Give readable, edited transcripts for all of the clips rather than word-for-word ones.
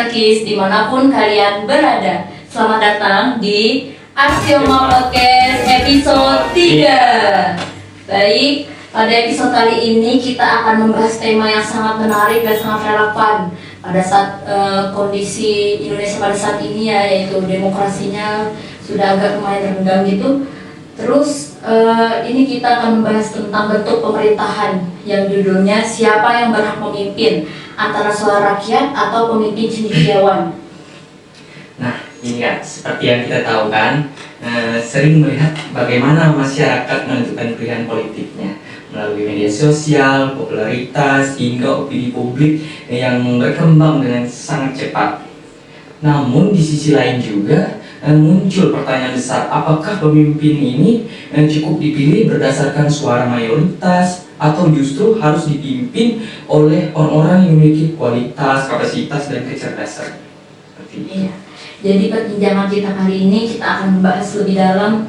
Elkis dimanapun kalian berada. Selamat datang di Aksioma Podcast episode 3. Baik, pada episode kali ini kita akan membahas tema yang sangat menarik dan sangat relevan pada saat kondisi Indonesia pada saat ini ya, yaitu demokrasinya sudah agak lumayan renggang gitu. Terus ini kita akan membahas tentang bentuk pemerintahan yang judulnya siapa yang berhak memimpin, antara suara rakyat atau pemimpin cendekiawan. Nah, ini kan seperti yang kita tahu kan, sering melihat bagaimana masyarakat menentukan pilihan politiknya melalui media sosial, popularitas, hingga opini publik yang berkembang dengan sangat cepat. Namun di sisi lain juga muncul pertanyaan besar, apakah pemimpin ini cukup dipilih berdasarkan suara mayoritas atau justru harus dipimpin oleh orang-orang yang memiliki kualitas, kapasitas, dan kecerdasan? Iya. Jadi perbincangan kita kali ini kita akan membahas lebih dalam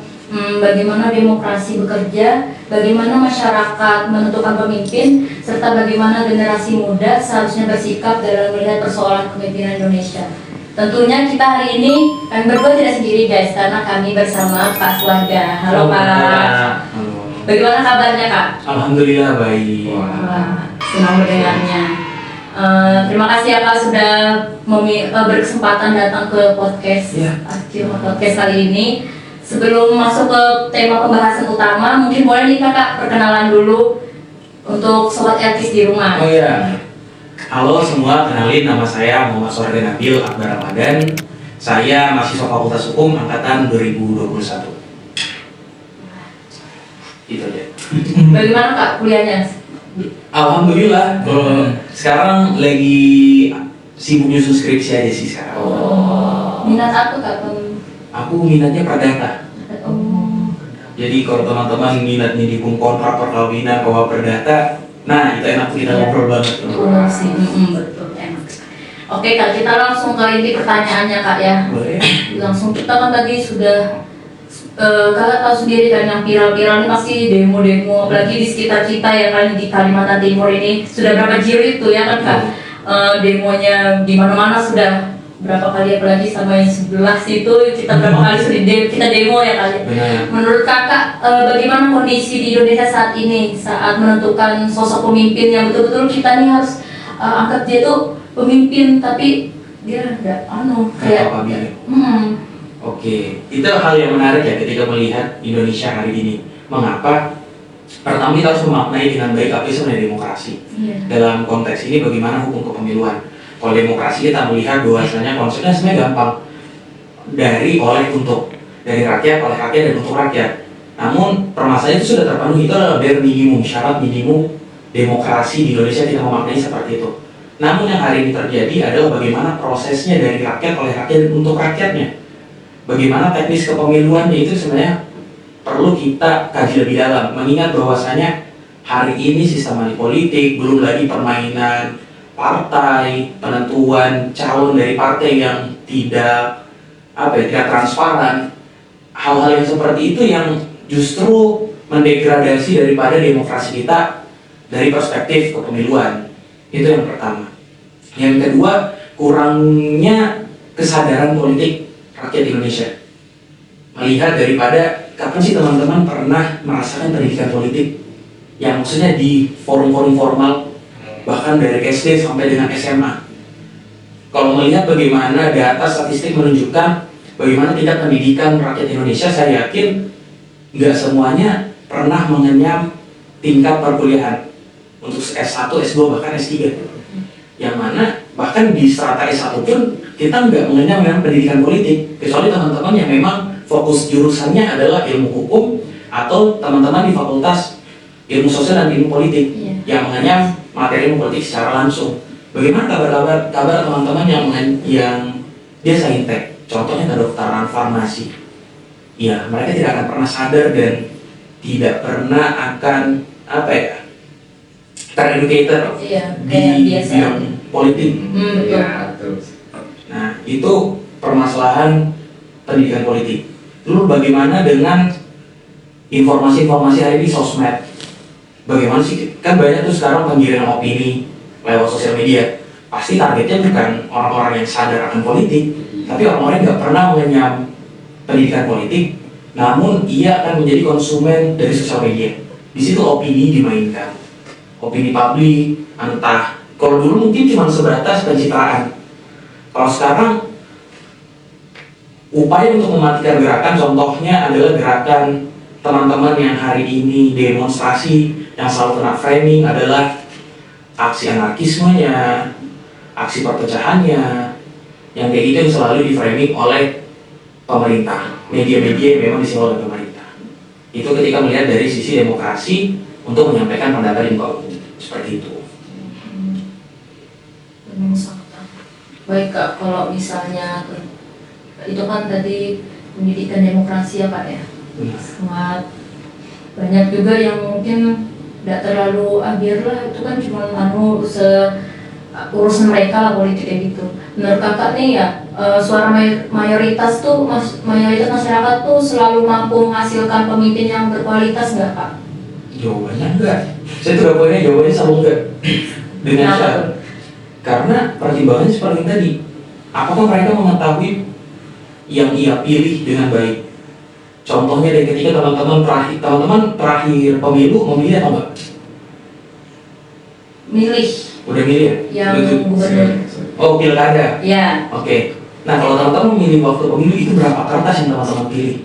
bagaimana demokrasi bekerja, bagaimana masyarakat menentukan pemimpin, serta bagaimana generasi muda seharusnya bersikap dalam melihat persoalan kepemimpinan Indonesia. Tentunya kita hari ini kami berdua tidak sendiri guys, karena kami bersama Pak Suwarga. Halo Pak. Halo. Bagaimana kabarnya Kak? Alhamdulillah baik. Wah, senang mendengarnya. Terima kasih ya Kak sudah berkesempatan datang ke podcast Aksioma Podcast kali ini. Sebelum masuk ke tema pembahasan utama, mungkin boleh nih Kakak perkenalan dulu untuk sobat Elkis di rumah. Oh iya. Halo semua, kenalin nama saya Muhammad Suwarga Nabil Akbar Ramadan. Saya mahasiswa Fakultas Hukum angkatan 2021. Itu aja. Bagaimana Kak kuliahnya? Alhamdulillah. Sekarang lagi sibuk nyusun skripsi aja sih sekarang. Minat apa Kak? Aku minatnya perdata. Jadi kalau teman-teman minatnya di hukum kontrak, perkawinan, bahwa perdata, nah itu enak kita ngobrol banget. Betul, enak. Oke Kak, kita langsung ke inti pertanyaannya Kak ya. Boleh. Langsung, kita kan tadi sudah Kakak tahu sendiri kan yang viral-viral ini pasti demo-demo, apalagi di sekitar kita ya kan, di Kalimantan Timur ini sudah berapa jilid tuh ya kan Kak. Demonya di mana-mana sudah berapa kali, apalagi sama yang sebelah situ kita berapa kali sudah kita demo ya kali. Menurut Kakak bagaimana kondisi di Indonesia saat ini saat menentukan sosok pemimpin yang betul-betul kita nih harus angkat dia tuh pemimpin tapi dia enggak kayak Oke, itu hal yang menarik ya ketika melihat Indonesia hari ini. Mengapa? Pertama kita harus memaknai dengan baik apa itu sebenarnya demokrasi. Dalam konteks ini bagaimana hukum kepemiluan. Kalau demokrasi kita melihat bahwasanya konsepnya sebenarnya gampang. Dari, oleh, untuk. Dari rakyat, oleh rakyat, dan untuk rakyat. Namun permasalahan itu sudah terpenuhi, itu adalah bare minimum, syarat minimum demokrasi di Indonesia kita memaknai seperti itu. Namun yang hari ini terjadi adalah bagaimana prosesnya dari rakyat, oleh rakyat, dan untuk rakyatnya. Bagaimana teknis kepemiluannya itu sebenarnya perlu kita kaji lebih dalam, mengingat bahwasanya hari ini sistem money politik, belum lagi permainan partai, penentuan calon dari partai yang tidak transparan. Hal-hal yang seperti itu yang justru mendegradasi daripada demokrasi kita dari perspektif kepemiluan. Itu yang pertama. Yang kedua, kurangnya kesadaran politik rakyat Indonesia. Melihat daripada kapan sih teman-teman pernah merasakan pendidikan politik yang maksudnya di forum-forum formal, bahkan dari SD sampai dengan SMA. Kalau melihat bagaimana data statistik menunjukkan bagaimana tingkat pendidikan rakyat Indonesia, saya yakin nggak semuanya pernah mengenyam tingkat perkuliahan untuk S1, S2, bahkan S3. Yang mana bahkan di strata S1 pun kita nggak mengenyam dengan pendidikan politik, kecuali teman-teman yang memang fokus jurusannya adalah ilmu hukum atau teman-teman di fakultas ilmu sosial dan ilmu politik yang mengenyam materi ilmu politik secara langsung. Bagaimana kabar teman-teman yang dia saintek, contohnya kedokteran, farmasi? Ya, mereka tidak akan pernah sadar dan tidak pernah akan tereducated di bidang politik. Nah, itu permasalahan pendidikan politik. Lalu bagaimana dengan informasi-informasi hari ini sosmed? Bagaimana sih? Kan banyak tuh sekarang penggiringan opini lewat sosial media. pasti targetnya bukan orang-orang yang sadar akan politik, tapi orang-orang yang nggak pernah mengenyam pendidikan politik, namun ia akan menjadi konsumen dari sosial media. Di situ opini dimainkan, opini publik, entah kalau dulu mungkin cuma sebatas pencitraan. Kalau sekarang upaya untuk mematikan gerakan, contohnya adalah gerakan teman-teman yang hari ini demonstrasi yang selalu kena framing adalah aksi anarkismenya, aksi perpecahannya, yang kayak gitu yang selalu di framing oleh pemerintah, media-media yang memang disimbol oleh pemerintah. Itu ketika melihat dari sisi demokrasi untuk menyampaikan pendapat di muka umum, seperti itu. Baik Kak, kalau misalnya itu kan tadi pendidikan demokrasi ya Pak ya, sangat banyak juga yang mungkin tidak terlalu akhir lah, itu kan cuma urusan mereka lah politik kayak gitu. Menurut kakak nih ya, suara mayoritas masyarakat tuh selalu mampu menghasilkan pemimpin yang berkualitas nggak Kak? Jawabannya enggak. Saya tuh poinnya jawabannya selalu enggak. Dengan syarat. Karena pertimbangannya seperti yang tadi. Apakah mereka mengetahui yang ia pilih dengan baik? Contohnya dari ketika teman-teman terakhir pemilu memilih atau enggak? Milih. Udah milih ya? Yang gubernur. Oh, pilkada. Ya. Oke. Nah, kalau teman-teman memilih waktu pemilu itu berapa kertas yang teman-teman pilih?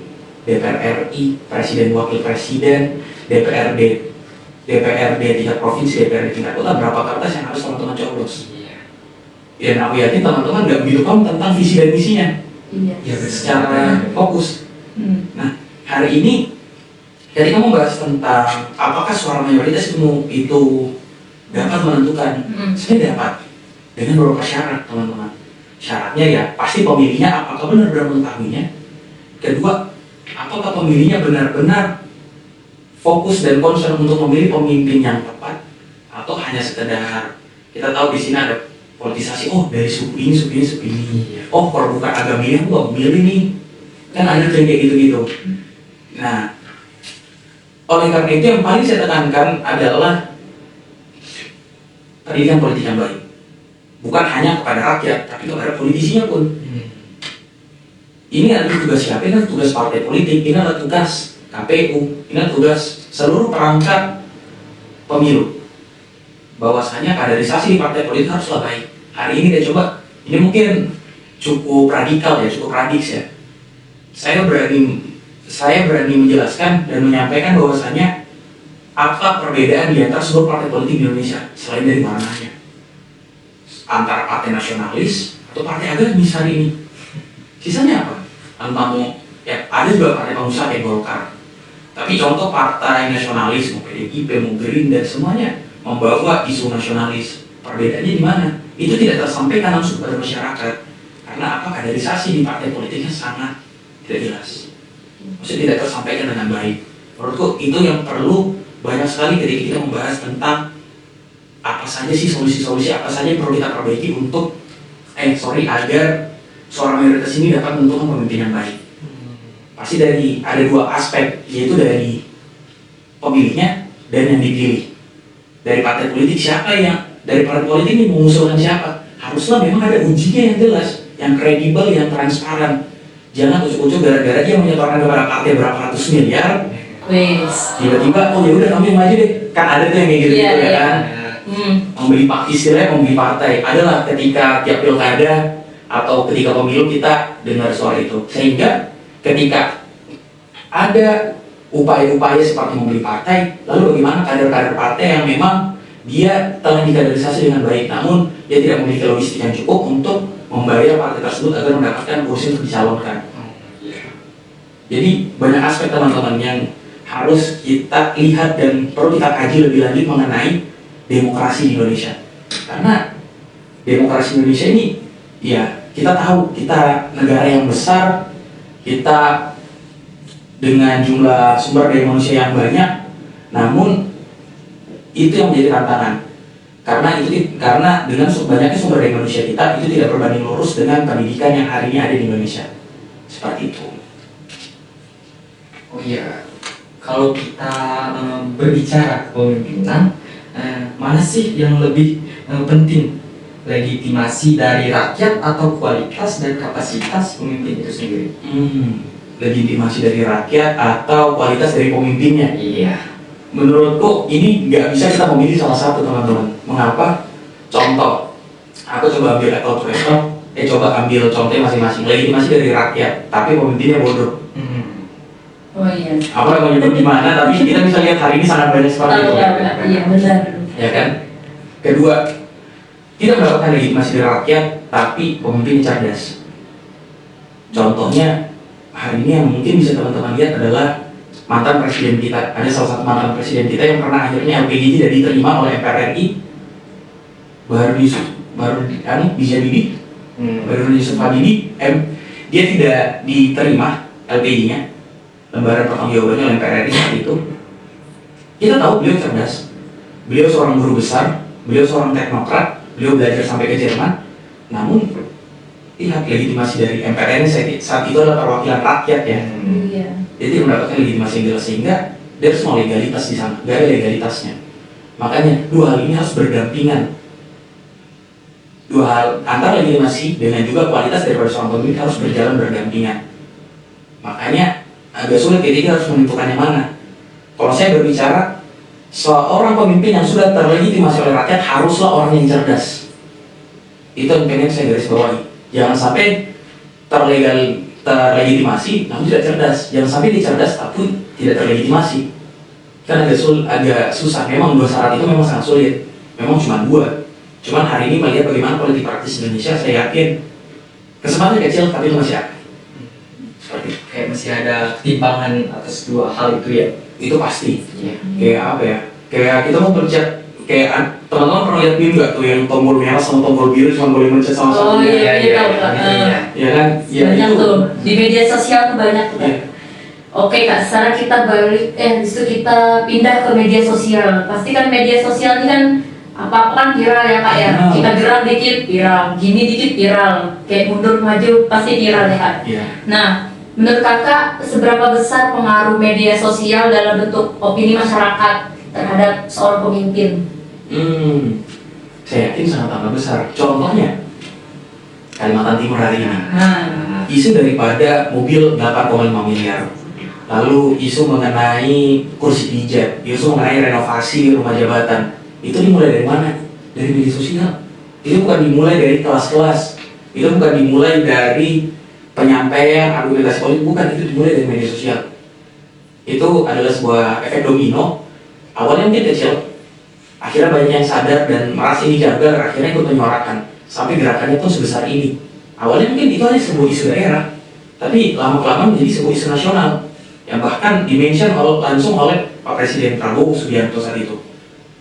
DPR RI, Presiden Wakil Presiden, DPRD tingkat provinsi, DPRD tingkat kota, berapa kertas yang harus teman-teman coblos? Ya, nah aku yakin teman-teman nggak begitu paham tentang visi dan misinya. Iya. Ya, secara fokus. Nah, hari ini ketika membahas tentang apakah suara mayoritas itu dapat menentukan, sebenarnya dapat dengan beberapa syarat teman-teman. Syaratnya ya pasti pemilihnya apakah benar-benar mengetahuinya. Kedua, apakah pemilihnya benar-benar fokus dan concern untuk memilih pemimpin yang tepat, atau hanya sekedar kita tahu di sini ada politisasi, oh dari suku ini, suku ini, suku ini. Oh kalau bukan agama ini aku gak milih nih. Kan ada kayak gitu-gitu. Nah, oleh karena itu yang paling saya tekankan adalah pendidikan politik yang baik. Bukan hanya kepada rakyat, tapi kepada politisinya pun. Ini adalah tugas siapa? Ini adalah tugas partai politik, ini adalah tugas KPU, ini adalah tugas seluruh perangkat pemilu. Bahwasanya kaderisasi di partai politik haruslah baik. Hari ini kita coba, ini mungkin cukup radikal ya, cukup radikal ya. Saya berani menjelaskan dan menyampaikan bahwasanya apa perbedaan di antara seluruh partai politik di Indonesia selain dari warnanya, antara partai nasionalis atau partai agamis hari ini. Sisanya apa? Entah mau ya ada juga partai pengusaha kayak Golkar. Tapi contoh partai nasionalis, mau PDIP, mau Gerindra, semuanya membawa isu nasionalis. Perbedaannya di mana? Itu tidak tersampaikan langsung kepada masyarakat. Karena apa? Kaderisasi di partai politiknya sangat tidak jelas. Maksudnya tidak tersampaikan dengan baik. Menurutku itu yang perlu banyak sekali ketika kita membahas tentang apa saja sih solusi-solusi apa saja yang perlu kita perbaiki untuk agar suara mayoritas ini dapat menentukan pemimpin yang baik. Pasti ada dua aspek, yaitu dari pemilihnya dan yang dipilih. Dari partai politik dari partai politik ini mengusulkan siapa? Haruslah memang ada ujinya yang jelas, yang kredibel, yang transparan. Jangan ujuk-ujuk gara-gara dia menyetorkan kepada partai berapa ratus miliar. Tiba-tiba, oh ya udah kamu yang maju deh. Kan ada tuh yang kayak gitu ya kan. Istilahnya membeli partai. Adalah ketika tiap pilkada atau ketika pemilu kita dengar suara itu. Sehingga ketika ada upaya-upaya seperti membeli partai, lalu bagaimana kader-kader partai yang memang dia telah dikaderisasi dengan baik, namun dia tidak memiliki logistik yang cukup untuk membayar partai tersebut agar mendapatkan kursi untuk dicalonkan. Jadi banyak aspek teman-teman yang harus kita lihat dan perlu kita kaji lebih lanjut mengenai demokrasi di Indonesia. Karena demokrasi Indonesia ini, ya kita tahu kita negara yang besar, kita dengan jumlah sumber daya manusia yang banyak, namun itu yang menjadi tantangan. Karena dengan banyaknya sumber daya manusia kita itu tidak berbanding lurus dengan pendidikan yang hari ini ada di Indonesia. Seperti itu. Oh iya, kalau kita berbicara kepemimpinan, mana sih yang lebih penting legitimasi dari rakyat atau kualitas dan kapasitas pemimpin itu sendiri? Legitimasi dari rakyat atau kualitas dari pemimpinnya? Iya. Menurutku ini nggak bisa kita memilih salah satu, teman-teman. Mengapa? Contoh, aku coba ambil apple to apple. Coba ambil contohnya masing-masing. Legitimasi dari rakyat, tapi pemimpinnya bodoh. Oh iya. Aku nggak mau nyebut di mana, tapi kita bisa lihat hari ini sangat banyak seperti itu. Iya benar. Ya kan? Kedua, kita mendapatkan legitimasi dari rakyat, tapi pemimpin cerdas. Contohnya hari ini yang mungkin bisa teman-teman lihat adalah mantan presiden kita. Ada salah satu mantan presiden kita yang pernah akhirnya LPG tidak diterima oleh MPR RI. Baru Bisa Bibi, Baru Yusuf Habibie, dia tidak diterima LPG-nya, lembaran pertanggungjawabannya oleh MPR RI saat itu. Kita tahu beliau cerdas, beliau seorang guru besar, beliau seorang teknokrat, beliau belajar sampai ke Jerman. Namun lihat legitimasi dari MPR RI saat itu adalah perwakilan rakyat ya. Iya. Dia tidak mendapatkan legitimasi yang jelas, sehingga dia harus mau legalitas di sana, gak ada legalitasnya. Makanya dua hal ini harus berdampingan. Dua hal, antara legitimasi dengan juga kualitas daripada seorang pemimpin harus berjalan berdampingan. Makanya agak sulit ketika harus menentukan yang mana. Kalau saya berbicara, seorang pemimpin yang sudah terlegitimasi oleh rakyat haruslah orang yang cerdas. Itu yang pengen saya garis bawahi. Jangan sampai terlegitimasi namun tidak cerdas. Jangan sampai dia cerdas tapi tidak terlegitimasi. Kan agak susah. Memang dua syarat itu memang sangat sulit. Memang cuma dua. Cuman hari ini melihat bagaimana politik praktis Indonesia, saya yakin kesempatan kecil tapi itu masih ada. Seperti itu. Kayak masih ada ketimpangan atas dua hal itu ya. Itu pasti. Iya. Kayak apa ya? Kayak kita mau pencet, kayak teman-teman pernah lihat meme nggak tuh yang tombol merah sama tombol biru cuma boleh mencet sama satu? Oh iya, tahu. Ya kan? Ya, Banyak itu. tuh di media sosial tuh banyak tuh. Ya. Oke Kak, sekarang kita balik, disitu kita pindah ke media sosial. Pasti kan media sosial ini kan apa-apa kan viral ya Kak ya. Nah. Kita gerak dikit viral, gini dikit viral, kayak mundur maju pasti viral ya Kak. Iya. Nah, menurut Kakak seberapa besar pengaruh media sosial dalam bentuk opini masyarakat terhadap seorang pemimpin? Saya yakin sangat amat besar. Contohnya Kalimantan Timur hari ini. Nah, Isu daripada mobil 8,5 miliar. Lalu isu mengenai kursi pijat, isu mengenai renovasi rumah jabatan. Itu dimulai dari mana? Dari media sosial. Itu bukan dimulai dari kelas-kelas. Itu bukan dimulai dari penyampaian argumentasi politik, bukan. Itu dimulai dari media sosial. Itu adalah sebuah efek domino. Awalnya mungkin kecil, akhirnya banyak yang sadar dan merasa ini jaga, akhirnya ikut menyuarakan. Sampai gerakannya pun sebesar ini. Awalnya mungkin itu hanya sebuah isu daerah, tapi lama-kelamaan menjadi sebuah isu nasional yang bahkan dimention langsung oleh Pak Presiden Prabowo Subianto saat itu.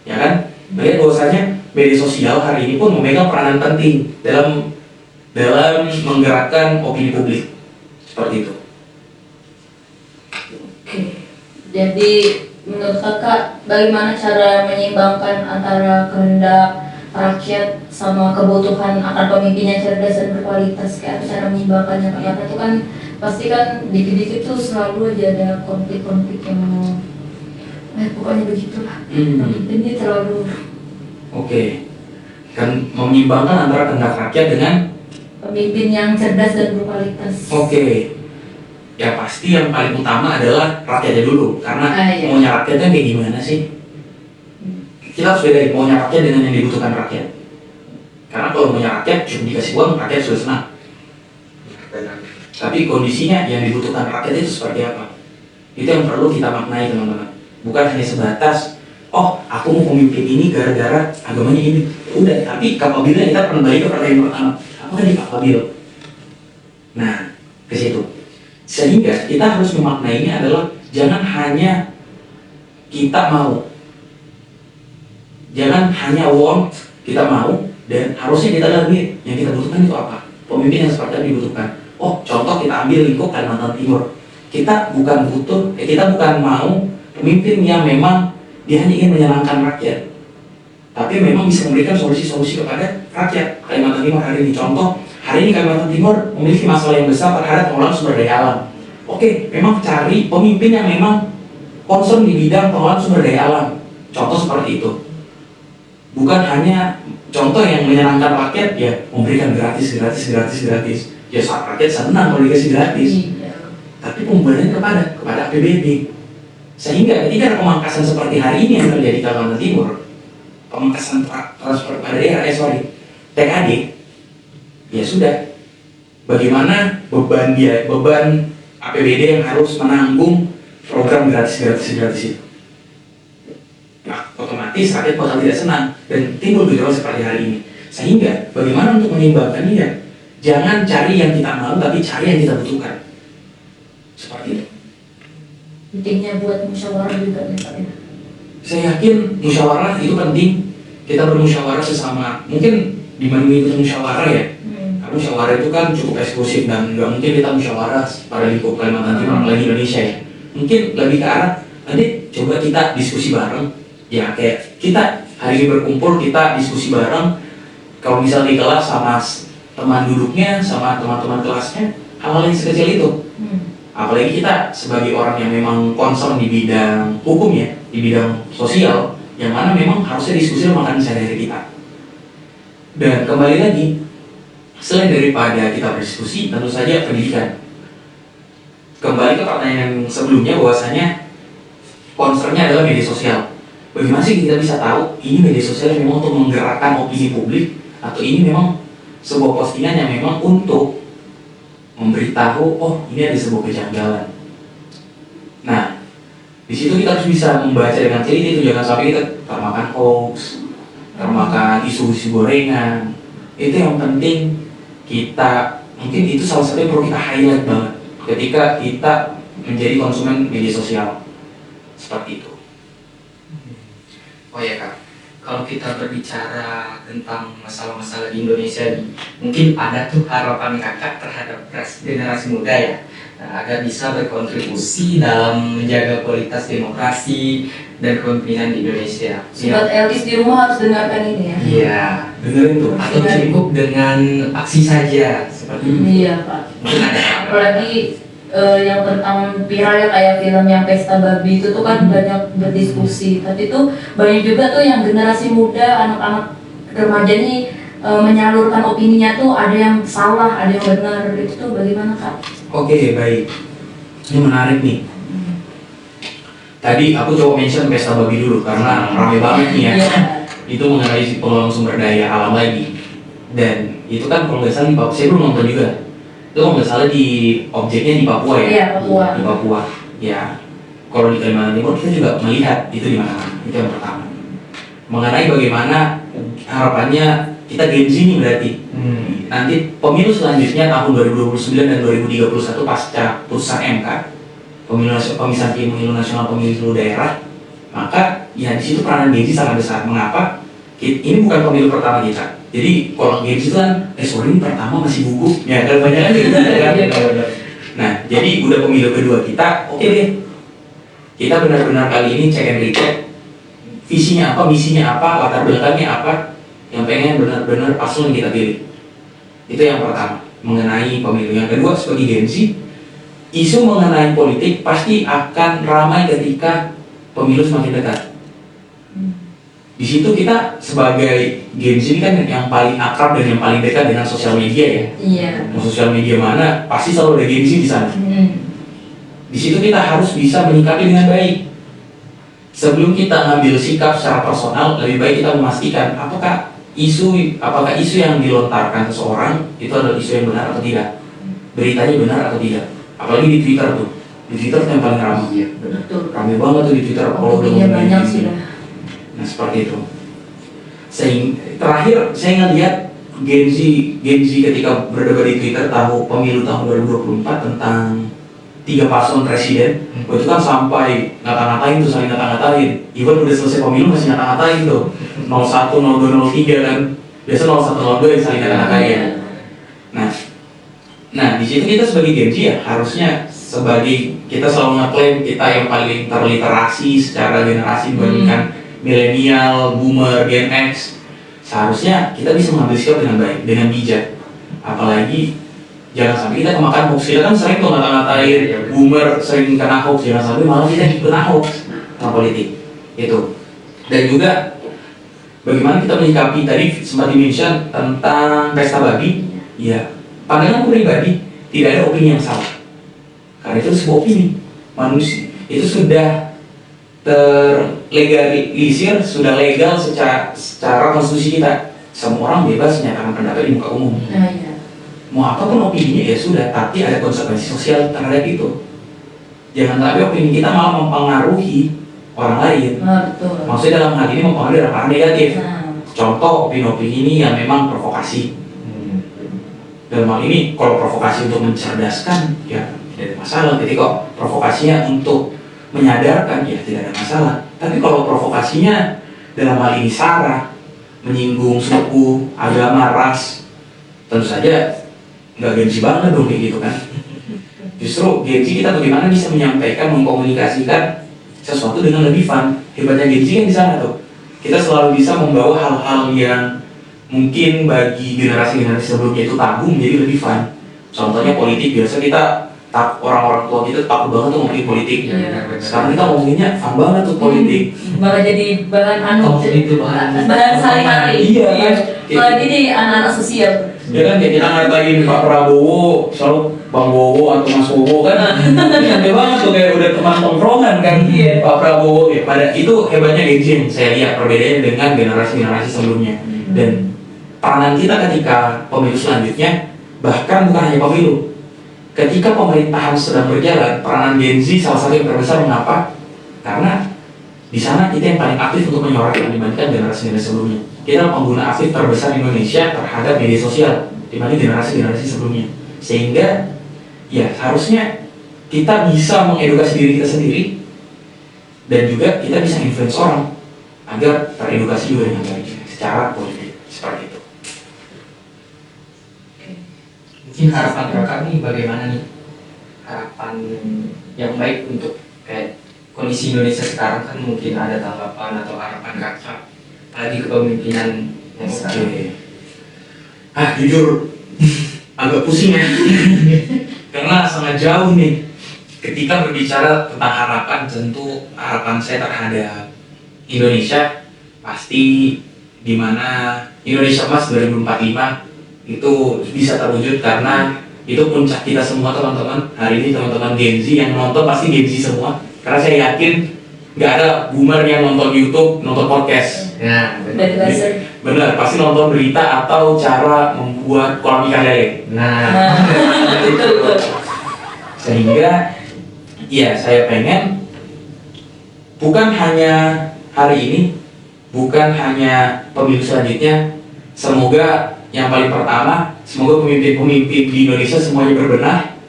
Ya kan? Melihat bahwasanya media sosial hari ini pun memegang peranan penting dalam menggerakkan opini publik. Seperti itu. oke. Jadi menurut Kakak bagaimana cara menyeimbangkan antara kehendak rakyat sama kebutuhan akan pemimpin yang cerdas dan berkualitas? Kayak apa cara menyeimbangkannya Kak? Karena itu kan pasti kan dikit-dikit tuh selalu aja ada konflik-konflik yang pokoknya begitulah. Pemimpinnya terlalu Oke. Kan menyeimbangkan antara kehendak rakyat dengan pemimpin yang cerdas dan berkualitas. Oke. Ya pasti yang paling utama adalah rakyatnya dulu. Karena Iya. maunya rakyat kan kayak gimana sih? Kita harus bedain maunya rakyat dengan yang dibutuhkan rakyat. Karena kalau maunya rakyat cuma dikasih uang, rakyat sudah senang. Tapi kondisinya yang dibutuhkan rakyat itu seperti apa? Itu yang perlu kita maknai teman-teman. Bukan hanya sebatas, oh aku mau pemimpin ini gara-gara agamanya ini. Udah, tapi kapabilnya kita kembali ke pertanyaan pertama. Apakah dia kapabil? Nah, ke situ. Sehingga kita harus memaknainya adalah jangan hanya kita mau, jangan hanya want, kita mau, dan harusnya kita lihat nih yang kita butuhkan itu apa, pemimpin yang seperti apa dibutuhkan. Oh, contoh kita ambil lingkup Kalimantan Timur. Kita bukan mau pemimpin yang memang dia hanya ingin menyenangkan rakyat, tapi memang bisa memberikan solusi-solusi kepada rakyat. Kalimantan Timur hari ini contoh. Hari ini Kalimantan Timur memiliki masalah yang besar terhadap pengelolaan sumber daya alam. Oke, memang cari pemimpin yang memang concern di bidang pengelolaan sumber daya alam. Contoh seperti itu. bukan hanya contoh yang menyenangkan rakyat ya memberikan gratis. Ya saat rakyat senang kalau dikasih gratis. Iya. Tapi pembenahan kepada APBD. Sehingga ketika ada pemangkasan seperti hari ini yang terjadi di Kalimantan Timur, pemangkasan transfer pada daerah, TKD, ya sudah. Bagaimana beban APBD yang harus menanggung program gratis itu? Nah, otomatis rakyat bakal tidak senang dan timbul gejolak seperti hari ini. Sehingga bagaimana untuk menyeimbangkan ini? Jangan cari yang kita mau, tapi cari yang kita butuhkan. Seperti itu. Pentingnya buat musyawarah juga nih Pak ya. Saya yakin musyawarah itu penting. Kita bermusyawarah sesama. Mungkin dibanding ikut musyawarah ya. Karena musyawarah itu kan cukup eksklusif dan nggak mungkin kita musyawarah pada lingkup Kalimantan Timur, apalagi Indonesia ya. Mungkin lebih ke arah nanti coba kita diskusi bareng. Ya kayak kita hari ini berkumpul kita diskusi bareng. Kalau misalnya di kelas sama teman duduknya, sama teman-teman kelasnya, hal-hal yang sekecil itu. Apalagi kita sebagai orang yang memang concern di bidang hukum ya, di bidang sosial, yang mana memang harusnya diskusi makan sehari-hari kita. Dan kembali lagi, selain daripada kita berdiskusi, tentu saja pendidikan. Kembali ke pertanyaan sebelumnya bahwasanya concernnya adalah media sosial. Bagaimana sih kita bisa tahu ini media sosial yang memang untuk menggerakkan opini publik atau ini memang sebuah postingan yang memang untuk memberitahu, oh ini ada sebuah kejanggalan. Nah, di situ kita harus bisa membaca dengan teliti itu, jangan sampai kita termakan hoax, termakan isu-isu gorengan. Itu yang penting kita, mungkin itu salah satu yang perlu kita highlight banget ketika kita menjadi konsumen media sosial seperti itu. Oh ya Kak, kalau kita berbicara tentang masalah-masalah di Indonesia nih, mungkin ada tuh harapan Kakak terhadap generasi muda ya, agar bisa berkontribusi dalam menjaga kualitas demokrasi dan kepemimpinan di Indonesia. Sobat Elis di rumah harus dengarkan ini ya. Iya, Dengerin tuh. atau cukup dengan aksi saja seperti itu. Iya Pak. Mungkin ada. Apalagi yang tentang viral ya kayak film yang Pesta Babi itu tuh kan banyak berdiskusi. Tapi tuh banyak juga tuh yang generasi muda, anak-anak remaja nih menyalurkan opininya tuh ada yang salah, ada yang benar. Itu tuh bagaimana Kak? Oke, baik. Ini menarik nih. Tadi aku coba mention Pesta Babi dulu karena ramai banget nih ya. Iya. Itu mengenai pengelolaan sumber daya alam lagi. Dan itu kan kalau nggak salah di Papua, saya belum nonton juga. Itu kalau nggak salah di objeknya di Papua ya. Iya, Papua. Di Papua. Ya. Kalau di Kalimantan Timur kita juga melihat itu di mana. Itu yang pertama. Mengenai bagaimana harapannya kita Gen Z nih berarti. Nanti pemilu selanjutnya tahun 2029 dan 2031 pasca putusan MK, pemisahan pemilu nasional, pemilu daerah, maka ya di situ peranan Gen Z sangat besar. Mengapa? Ini bukan pemilu pertama kita. Jadi kalau Gen Z itu kan, sorry ini pertama masih gugup. Ya kebanyakan gitu kan. Nah, jadi udah pemilu kedua kita, oke deh. Kita benar-benar kali ini check and recheck. Visinya apa, misinya apa, latar belakangnya apa, yang pengen benar-benar paslon yang kita pilih. Itu yang pertama, mengenai pemilu. Yang kedua, sebagai Gen Z, isu mengenai politik pasti akan ramai ketika pemilu semakin dekat. Di situ kita sebagai Gen Z ini kan yang paling akrab dan yang paling dekat dengan sosial media ya. Iya. Mau sosial media mana, pasti selalu ada Gen Z di sana. Di situ kita harus bisa menyikapi dengan baik. Sebelum kita ngambil sikap secara personal, lebih baik kita memastikan apakah isu yang dilontarkan seseorang itu adalah isu yang benar atau tidak, beritanya benar atau tidak. Apalagi di Twitter tuh, di Twitter tuh yang paling ramai. Iya, Betul. Ramai banget tuh di Twitter kalau udah Iya ngomongin banyak ini. sih lah. Nah seperti itu. Terakhir saya ngelihat Gen Z ketika berdebat di Twitter tahu pemilu tahun 2024 tentang 3 paslon presiden, itu kan sampai ngata-ngatain tuh, saling ngata-ngatain. Even udah selesai pemilu masih ngata-ngatain tuh. 01, 02, 03 kan. Biasa 01, 02 yang saling ngata-ngatain. Nah di situ kita sebagai Gen Z ya harusnya sebagai kita selalu ngeklaim kita yang paling terliterasi secara generasi dibandingkan milenial, boomer, Gen X. Seharusnya kita bisa mengambil sikap dengan baik, dengan bijak. Apalagi jangan sampai kita kemakan hoax. Kita kan sering tuh ngata-ngatain boomer, sering kena hoax. Jangan sampai malah kita kena hoax tentang politik itu. Dan juga bagaimana kita menyikapi tadi sempat di-mention tentang pesta babi. Ya, pandanganku pribadi tidak ada opini yang salah. Karena itu sebuah opini manusia itu sudah terlegalisir, sudah legal secara konstitusi kita. Semua orang bebas menyatakan pendapat di muka umum. Nah, iya. Mau apapun opininya ya sudah, tapi ada konsekuensi sosial terhadap itu. Jangan sampai opini kita malah mempengaruhi orang lain. Nah, betul. Maksudnya dalam hal ini mempengaruhi dalam hal negatif. Nah, Contoh opini-opini ini yang memang provokasi. Dalam hal ini kalau provokasi untuk mencerdaskan ya tidak ada masalah. Ketika provokasinya untuk menyadarkan ya tidak ada masalah. Tapi kalau provokasinya dalam hal ini sara, menyinggung suku, agama, ras, tentu saja nggak gengsi banget dong kayak gitu kan. Justru gengsi kita bagaimana bisa menyampaikan, mengkomunikasikan sesuatu dengan lebih fun. Hebatnya gengsi kan di sana tuh. Kita selalu bisa membawa hal-hal yang mungkin bagi generasi-generasi sebelumnya itu tabu menjadi lebih fun. Contohnya politik, biasa kita orang-orang tua kita takut banget tuh ngomongin politik. Sekarang kita ngomonginnya fun banget tuh politik. malah jadi bahan Itu bahan sehari-hari. Iya kan? Apalagi di anak-anak sosial. Ya kan kayak kita ngatain Pak Prabowo, selalu Bang Bowo atau Mas Bowo kan. Santai banget tuh kayak udah teman tongkrongan kan. Pak Prabowo ya pada itu hebatnya gengsi yang saya lihat perbedaannya dengan generasi-generasi sebelumnya. Dan peranan kita ketika pemilu selanjutnya bahkan bukan hanya pemilu. Ketika pemerintahan sedang berjalan, peranan Gen Z salah satu yang terbesar. Mengapa? Karena di sana kita yang paling aktif untuk menyuarakan dibandingkan generasi-generasi sebelumnya. Kita pengguna aktif terbesar di Indonesia terhadap media sosial dibanding generasi-generasi sebelumnya. Sehingga ya harusnya kita bisa mengedukasi diri kita sendiri dan juga kita bisa influence orang agar teredukasi juga dengan baik secara politik seperti itu. Mungkin harapan kakak nih bagaimana nih, harapan yang baik untuk kayak kondisi Indonesia sekarang kan mungkin ada tanggapan atau harapan kakak lagi kepemimpinan yang sekarang. Jujur agak pusing ya karena sangat jauh nih. Ketika berbicara tentang harapan, tentu harapan saya terhadap Indonesia pasti dimana Indonesia Emas 2045 itu bisa terwujud, karena itu puncak kita semua teman-teman. Hari ini teman-teman Gen Z yang nonton pasti Gen Z semua, karena saya yakin nggak ada boomer yang nonton YouTube, nonton podcast. Ya, Dari laser. Bener, pasti nonton berita atau cara membuat kolam ikan lele. Nah, Betul. Sehingga ya saya pengen bukan hanya hari ini, bukan hanya pemilu selanjutnya, semoga yang paling pertama, semoga pemimpin-pemimpin di Indonesia semuanya berbenah.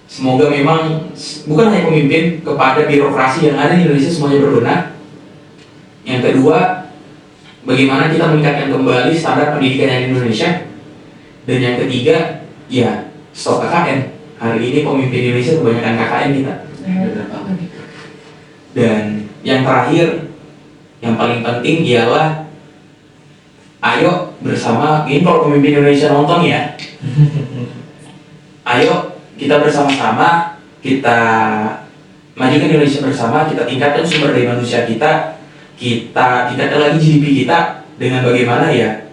Semoga memang bukan hanya pemimpin, kepada birokrasi yang ada di Indonesia semuanya berbenah. Yang kedua, bagaimana kita meningkatkan kembali standar pendidikan yang di Indonesia. Dan yang ketiga, ya stop KKN. Hari ini pemimpin Indonesia kebanyakan KKN kita. Dan yang terakhir, yang paling penting ialah ayo bersama, ini kalau pemimpin Indonesia nonton ya, ayo kita bersama-sama, kita majukan Indonesia bersama, kita tingkatkan sumber daya manusia kita tingkatkan lagi GDP kita dengan bagaimana ya,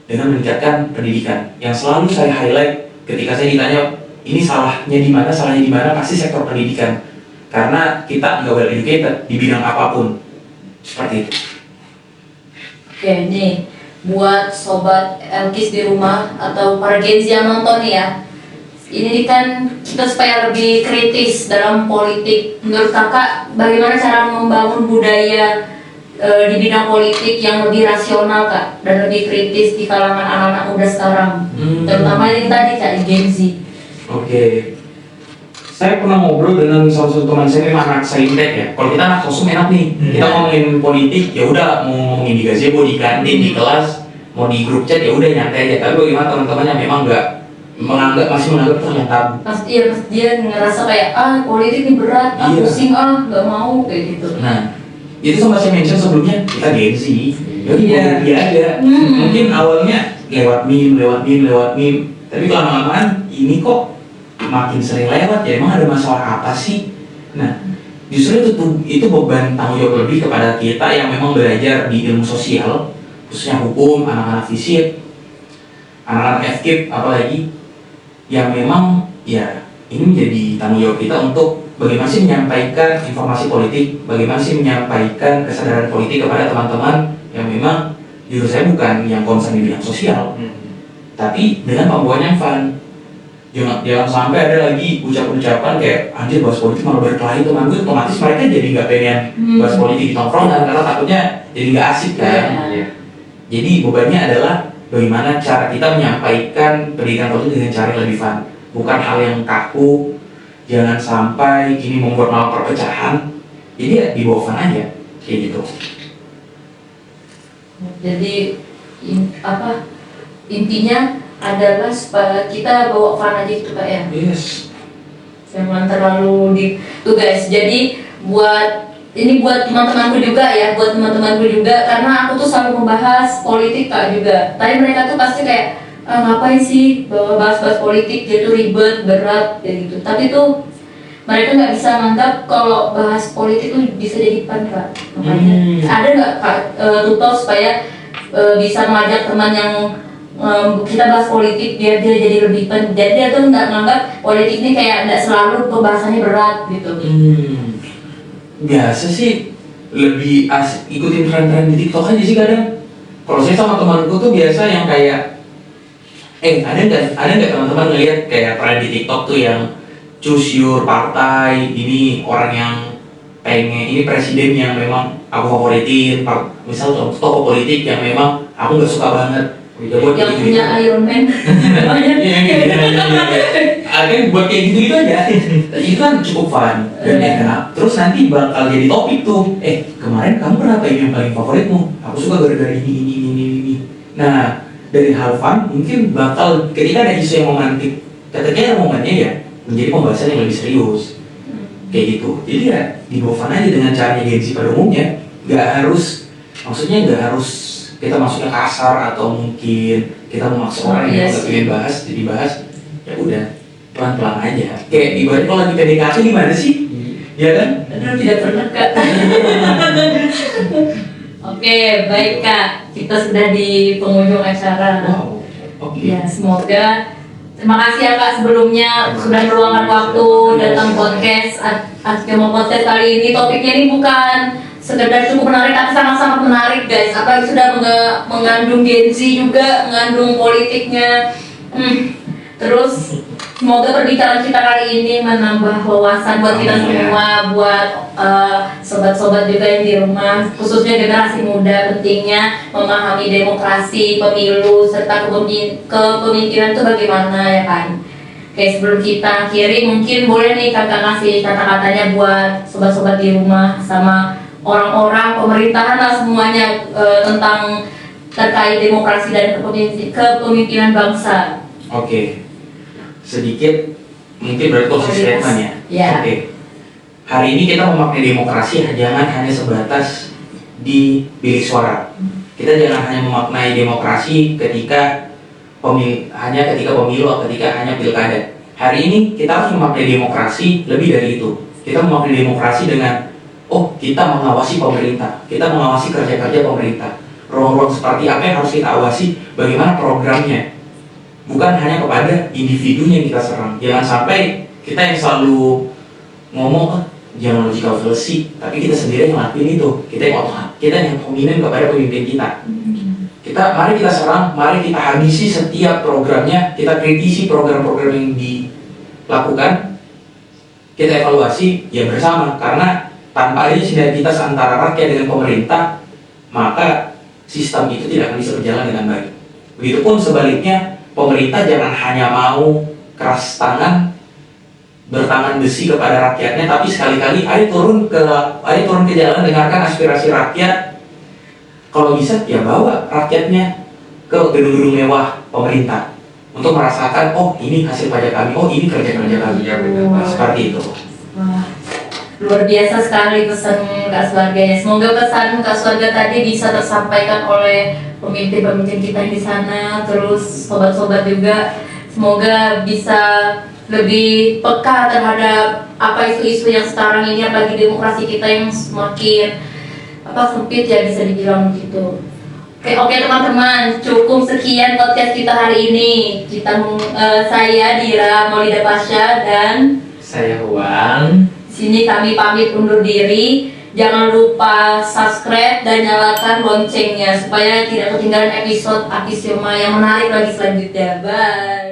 dengan meningkatkan pendidikan. Yang selalu saya highlight ketika saya ditanya ini salahnya di mana, pasti sektor pendidikan, karena kita nggak well educated di bidang apapun, seperti itu. Oke, nih buat sobat Elkis di rumah atau para Gen Z yang nonton nih ya, ini kan kita supaya lebih kritis dalam politik. Menurut kakak, bagaimana cara membangun budaya di bidang politik yang lebih rasional kak, dan lebih kritis di kalangan anak-anak muda sekarang, terutama yang tadi kak, Gen Z. Oke. Saya pernah ngobrol dengan salah satu teman saya, memang anak saintek ya. Kalau kita anak sosum enak nih, kita ngomongin politik, ya udah mau ngomongin di gazebo, di kantin, di kelas, mau di grup chat, ya udah nyantai aja. Tapi bagaimana teman-teman yang memang masih menganggap itu yang tabu. Pas dia ngerasa kayak politik ini berat, Iya. pusing nggak mau kayak gitu. Nah, itu sama saya mention sebelumnya, kita Gen Z, jadi Iya. dia aja. Mungkin awalnya lewat meme, tapi lama-lamaan ini kok makin sering lewat ya, emang ada masalah apa sih? Nah, justru itu beban tanggung jawab lebih kepada kita yang memang belajar di ilmu sosial khususnya hukum, anak-anak fisip, anak-anak FKIP apalagi, yang memang ya ini menjadi tanggung jawab kita untuk bagaimana sih menyampaikan informasi politik, bagaimana sih menyampaikan kesadaran politik kepada teman-teman yang memang jujur saya bukan yang concern di bidang sosial, tapi dengan pembawaan yang fun. Jangan sampai ada lagi ucapan-ucapan kayak anjir bahas politik malah berkelahi teman gue, otomatis mereka jadi nggak pengen bahas politik di tongkrongan karena takutnya jadi nggak asik kan. Jadi bebannya adalah bagaimana cara kita menyampaikan pendidikan politik dengan cara yang lebih fun, bukan hal yang kaku. Jangan sampai ini membuat malah perpecahan. Jadi ya dibawa fun aja kayak gitu. Jadi intinya adalah supaya kita bawa fun aja gitu Kak ya. Yes. Jangan terlalu tuh guys. Jadi buat teman-temanku juga ya, buat teman-temanku juga, karena aku tuh selalu membahas politik Kak juga. Tadi mereka tuh pasti kayak ngapain sih bahas-bahas politik, dia tuh ribet, berat kayak gitu. Tapi tuh mereka nggak bisa nganggap kalau bahas politik tuh bisa jadi fun Kak. Makanya ada nggak Kak tutorial supaya bisa mengajak teman yang kita bahas politik dia jadi lebih fun. Jadi dia tuh nggak nganggap politik ini kayak nggak selalu pembahasannya berat gitu. Biasa sih lebih asik ikutin tren-tren di TikTok aja sih kadang. Kalau saya sama temanku tuh biasa yang kayak ada nggak teman-teman ngeliat kayak tren di TikTok tuh yang choose your partai, ini orang yang pengen, ini presiden yang memang aku favoritin, misal tokoh politik yang memang aku nggak suka banget. Yang punya Iron Man. Akhirnya buat kayak gitu aja. Itu kan cukup fun dan enak. Terus nanti bakal jadi topik tuh. Kemarin kamu kenapa ini yang paling favoritmu? Aku suka gara-gara ini. Nah, dari hal fun mungkin bakal ketika ada isu yang romantik, ketika momennya ya menjadi pembahasan yang lebih serius. Kayak gitu. Jadi ya dibawa fun aja dengan caranya Gen Z pada umumnya. Nggak harus kita masuknya kasar atau mungkin kita memaksa orang yang nggak pengen bahas jadi bahas. Ya udah pelan-pelan aja. Kayak ibarat kalau lagi PDKT gimana sih? Ya kan? Aduh, tidak pernah Kak. Oke, baik Kak. Kita sudah di penghujung acara. Wow. Oke. Ya, semoga. Terima kasih ya Kak sebelumnya sudah meluangkan waktu datang podcast Askema Podcast kali ini. Topiknya ini bukan sekedar cukup menarik, tapi sangat-sangat menarik guys. Apalagi sudah mengandung Gen Z juga, mengandung politiknya. Terus semoga perbincangan kita kali ini menambah wawasan buat kita semua, buat sobat-sobat juga yang di rumah, khususnya generasi muda, pentingnya memahami demokrasi, pemilu, serta kepemimpinan itu bagaimana ya kan. Oke, sebelum kita akhiri mungkin boleh nih kakak kasih kata-katanya buat sobat-sobat di rumah sama orang-orang pemerintahan lah semuanya tentang terkait demokrasi dan kepemimpinan bangsa. Oke. Sedikit mungkin berarti closing statement ya. Oke. Hari ini kita memaknai demokrasi jangan hanya sebatas di bilik suara. Kita jangan hanya memaknai demokrasi ketika hanya ketika pemilu atau ketika hanya pilkada. Hari ini kita harus memaknai demokrasi lebih dari itu. Kita memaknai demokrasi dengan kita mengawasi pemerintah, kita mengawasi kerja-kerja pemerintah. Ruang-ruang seperti apa yang harus kita awasi, bagaimana programnya. Bukan hanya kepada individunya yang kita serang. Jangan sampai kita yang selalu ngomong jangan logical fallacy, tapi kita sendiri yang ngelakuin itu. Kita yang hominin kepada pemimpin kita. Mari kita serang, mari kita habisi setiap programnya, kita kritisi program-program yang dilakukan, kita evaluasi ya bersama. Karena tanpa adanya sinergitas antara rakyat dengan pemerintah, maka sistem itu tidak akan bisa berjalan dengan baik. Begitupun sebaliknya, pemerintah jangan hanya mau keras tangan, bertangan besi kepada rakyatnya, tapi sekali-kali ayo turun ke jalan, dengarkan aspirasi rakyat. Kalau bisa ya bawa rakyatnya ke gedung-gedung mewah pemerintah untuk merasakan ini hasil pajak kami, ini kerja-kerja kami. Seperti itu. Wah, luar biasa sekali pesan Kak Swarganya. Semoga pesan Kak Swarga tadi bisa tersampaikan oleh pemimpin-pemimpin kita di sana, terus sobat-sobat juga. Semoga bisa lebih peka terhadap apa isu-isu yang sekarang ini, apalagi demokrasi kita yang semakin sempit ya bisa dibilang begitu. Oke teman-teman, cukup sekian podcast kita hari ini. Saya Dira Maulida Pasha dan Saya Huang. sini kami pamit undur diri. Jangan lupa subscribe dan nyalakan loncengnya supaya tidak ketinggalan episode Akisioma yang menarik lagi selanjutnya. Bye.